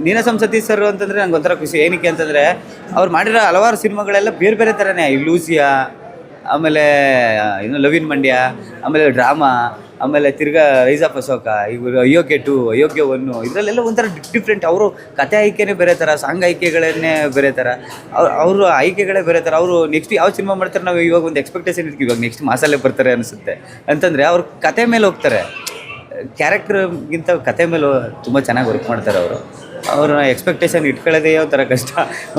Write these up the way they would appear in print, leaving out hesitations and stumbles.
Ninasam Satish sir ಅಂತಂದರೆ ನಂಗೆ ಒಂಥರ ಖುಷಿ. ಏನಕ್ಕೆ ಅಂತಂದರೆ ಅವ್ರು ಮಾಡಿರೋ ಹಲವಾರು ಸಿನಿಮಾಗಳೆಲ್ಲ ಬೇರೆ ಬೇರೆ ಥರನೇ. ಈ ಲೂಸಿಯಾ, ಆಮೇಲೆ ಇನ್ನು ಲವ್ ಇನ್ ಮಂಡ್ಯ, ಆಮೇಲೆ ಡ್ರಾಮಾ, ಆಮೇಲೆ ತಿರ್ಗಾ ರೈಸ್ ಆಫ್ ಅಶೋಕ, ಇವರು ಅಯೋಗ್ಯ 2, ಅಯೋಗ್ಯ 1, ಇದರಲ್ಲೆಲ್ಲ ಒಂಥರ ಡಿಫ್ರೆಂಟ್. ಅವರು ಕತೆ ಆಯ್ಕೆನೇ ಬೇರೆ ಥರ, ಸಾಂಗ್ ಆಯ್ಕೆಗಳನ್ನೇ ಬೇರೆ ಥರ, ಅವರು ಆಯ್ಕೆಗಳೇ ಬೇರೆ ಥರ. ಅವರು ನೆಕ್ಸ್ಟ್ ಯಾವ ಸಿನಿಮಾ ಮಾಡ್ತಾರೆ ನಾವು ಇವಾಗ ಒಂದು ಎಕ್ಸ್ಪೆಕ್ಟೇಷನ್ ಇರ್ತೀವಿ, ಇವಾಗ ನೆಕ್ಸ್ಟ್ ಮಾಸಲ್ಲೇ ಬರ್ತಾರೆ ಅನಿಸುತ್ತೆ. ಅಂತಂದರೆ ಅವ್ರು ಕತೆ ಮೇಲೆ ಹೋಗ್ತಾರೆ, ಕ್ಯಾರೆಕ್ಟರ್ಗಿಂತ ಕತೆ ಮೇಲೆ ತುಂಬ ಚೆನ್ನಾಗಿ ವರ್ಕ್ ಮಾಡ್ತಾರೆ ಅವರು. ಅವ್ರ ಎಕ್ಸ್ಪೆಕ್ಟೇಷನ್ ಇಟ್ಕೊಳ್ಳೋದೇ ಒಂಥರ ಕಷ್ಟ.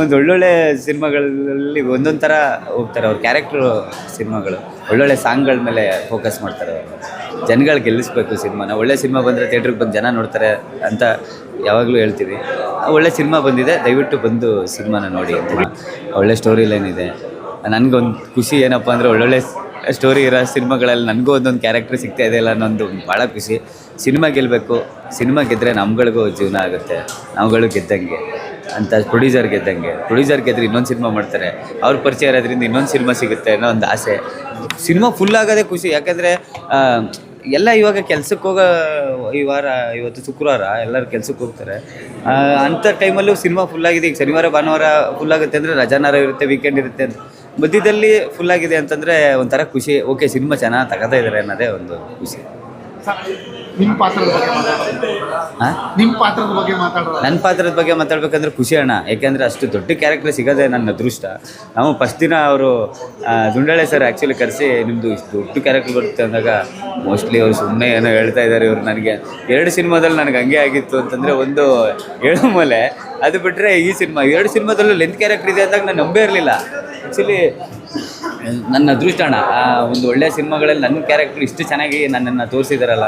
ಒಂದು ಒಳ್ಳೊಳ್ಳೆ ಸಿನಿಮಾಗಳಲ್ಲಿ ಒಂದೊಂದು ಥರ ಹೋಗ್ತಾರೆ ಅವ್ರ ಕ್ಯಾರೆಕ್ಟ್ರು. ಸಿನಿಮಾಗಳು ಒಳ್ಳೊಳ್ಳೆ ಸಾಂಗ್ಗಳ ಮೇಲೆ ಫೋಕಸ್ ಮಾಡ್ತಾರೆ ಅವರು. ಜನಗಳು ಗೆಲ್ಲಿಸ್ಬೇಕು ಸಿನಿಮಾನ. ಒಳ್ಳೆ ಸಿನಿಮಾ ಬಂದರೆ ಥಿಯೇಟ್ರಿಗೆ ಬಂದು ಜನ ನೋಡ್ತಾರೆ ಅಂತ ಯಾವಾಗಲೂ ಹೇಳ್ತೀವಿ. ಒಳ್ಳೆ ಸಿನಿಮಾ ಬಂದಿದೆ, ದಯವಿಟ್ಟು ಬಂದು ಸಿನಿಮಾನ ನೋಡಿ ಅಂತ. ಒಳ್ಳೆ ಸ್ಟೋರಿ ಲೈನ್ ಇದೆ. ನನಗೊಂದು ಖುಷಿ ಏನಪ್ಪ ಅಂದರೆ ಒಳ್ಳೊಳ್ಳೆ ಸ್ಟೋರಿ ಇರೋ ಸಿನಿಮಾಗಳಲ್ಲಿ ನನಗೂ ಒಂದೊಂದು ಕ್ಯಾರೆಕ್ಟರ್ ಸಿಗ್ತಾ ಇದೆಯಲ್ಲ ಅನ್ನೊಂದು ಭಾಳ ಖುಷಿ. ಸಿನಿಮಾ ಗೆಲ್ಲಬೇಕು, ಸಿನಿಮಾ ಗೆದ್ದರೆ ನಮ್ಗಳಿಗೂ ಜೀವನ ಆಗುತ್ತೆ, ನಾವುಗಳು ಗೆದ್ದಂಗೆ ಅಂತ. ಪ್ರೊಡ್ಯೂಸರ್ ಗೆದ್ದರೆ ಇನ್ನೊಂದು ಸಿನಿಮಾ ಮಾಡ್ತಾರೆ, ಅವ್ರ ಪರಿಚಯ ಇರೋದ್ರಿಂದ ಇನ್ನೊಂದು ಸಿನಿಮಾ ಸಿಗುತ್ತೆ ಅನ್ನೋ ಒಂದು ಆಸೆ. ಸಿನಿಮಾ ಫುಲ್ ಆಗೋದೇ ಖುಷಿ. ಯಾಕೆಂದರೆ ಎಲ್ಲ ಇವಾಗ ಕೆಲ್ಸಕ್ಕೆ ಹೋಗೋ, ಇವತ್ತು ಶುಕ್ರವಾರ ಎಲ್ಲರೂ ಕೆಲ್ಸಕ್ಕೆ ಹೋಗ್ತಾರೆ. ಅಂಥ ಟೈಮಲ್ಲೂ ಸಿನಿಮಾ ಫುಲ್ಲಾಗಿದೆ. ಈಗ ಶನಿವಾರ ಭಾನುವಾರ ಫುಲ್ಲಾಗುತ್ತೆ ಅಂದರೆ ರಜಾನಾರ ಇರುತ್ತೆ, ವೀಕೆಂಡ್ ಇರುತ್ತೆ ಅಂತ. ಮಧ್ಯದಲ್ಲಿ ಫುಲ್ಲಾಗಿದೆ ಅಂತಂದರೆ ಒಂಥರ ಖುಷಿ. ಓಕೆ, ಸಿನಿಮಾ ಚೆನ್ನಾಗಿ ತಗೋತಾ ಇದ್ದಾರೆ ಅನ್ನೋದೇ ಒಂದು ಖುಷಿ. ನಿಮ್ಮ ಪಾತ್ರದ ಬಗ್ಗೆ ನನ್ನ ಪಾತ್ರದ ಬಗ್ಗೆ ಮಾತಾಡ್ಬೇಕಂದ್ರೆ ಖುಷಿ ಅಣ್ಣ. ಯಾಕೆಂದರೆ ಅಷ್ಟು ದೊಡ್ಡ ಕ್ಯಾರೆಕ್ಟರ್ ಸಿಗೋದೇ ನನ್ನ ಅದೃಷ್ಟ. ನಾವು ಫಸ್ಟ್ ದಿನ ಅವರು ದುಂಡಾಳೆ ಸರ್ ಆ್ಯಕ್ಚುಲಿ ಕರೆಸಿ, ನಿಮ್ಮದು ಇಷ್ಟು ದೊಡ್ಡ ಕ್ಯಾರೆಕ್ಟರ್ ಬರುತ್ತೆ ಅಂದಾಗ ಮೋಸ್ಟ್ಲಿ ಅವರು ಸುಮ್ಮನೆ ಏನೋ ಹೇಳ್ತಾ ಇದ್ದಾರೆ ಇವರು. ನನಗೆ 2 ಸಿನಿಮಾದಲ್ಲಿ ನನಗೆ ಹಂಗೆ ಆಗಿತ್ತು ಅಂತಂದರೆ, ಒಂದು ಏಳು ಮೂಲೆ, ಅದು ಬಿಟ್ಟರೆ ಈ ಸಿನಿಮಾ 2 ಸಿನಿಮಾದಲ್ಲೂ ಲೆಂತ್ ಕ್ಯಾರೆಕ್ಟರ್ ಇದೆ ಅಂದಾಗ ನಾನು ನಂಬೇ ಇರಲಿಲ್ಲ. ಆ್ಯಕ್ಚುಲಿ ನನ್ನ ಅದೃಷ್ಟ ಅಣ್ಣ. ಒಂದು ಒಳ್ಳೆಯ ಸಿನಿಮಾಗಳಲ್ಲಿ ನನ್ನ ಕ್ಯಾರೆಕ್ಟರ್ ಇಷ್ಟು ಚೆನ್ನಾಗಿ ನನ್ನನ್ನು ತೋರಿಸಿದಾರಲ್ಲ.